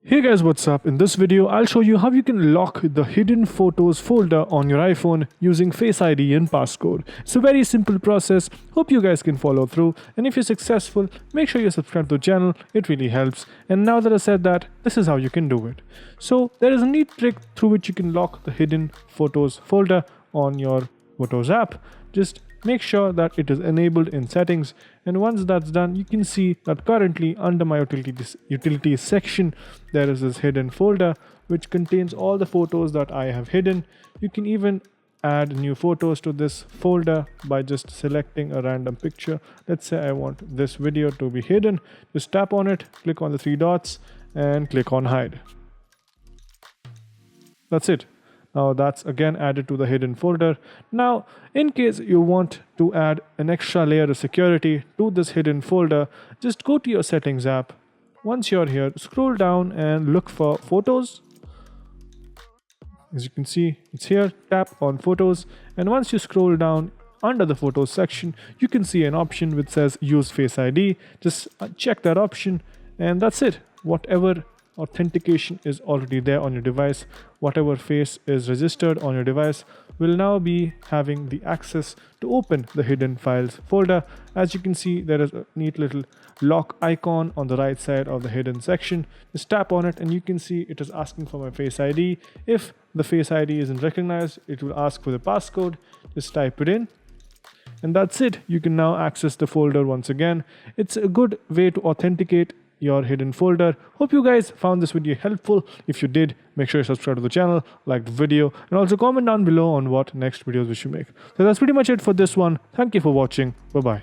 Hey guys, what's up? In this video, I'll show you how you can lock the hidden photos folder on your iPhone using Face ID and passcode. It's a very simple process. Hope you guys can follow through. And if you're successful, make sure you subscribe to the channel. It really helps. And now that I said that, this is how you can do it. So there is a neat trick through which you can lock the hidden photos folder on your Photos app. Just make sure that it is enabled in settings, and once that's done, you can see that currently under my utilities section there is this hidden folder which contains all the photos that I have hidden. You can even add new photos to this folder by just selecting a random picture. Let's say I want this video to be hidden. Just tap on it, click on the three dots and click on hide. That's it. Now that's again added to the hidden folder. Now, in case you want to add an extra layer of security to this hidden folder, just go to your settings app. Once you're here, scroll down and look for photos. As you can see, it's here. Tap on photos, and once you scroll down under the photos section, you can see an option which says use Face ID. Just check that option, and that's it. Whatever authentication is already there on your device, whatever face is registered on your device, will now be having the access to open the hidden files folder. As you can see, there is a neat little lock icon on the right side of the hidden section. Just tap on it and you can see it is asking for my Face ID. If the Face ID isn't recognized, it will ask for the passcode. Just type it in, and that's it. You can now access the folder once again. It's a good way to authenticate your hidden folder. Hope you guys found this video helpful. If you did, make sure you subscribe to the channel, like the video, and also comment down below on what next videos we should make. So that's pretty much it for this one. Thank you for watching. Bye bye.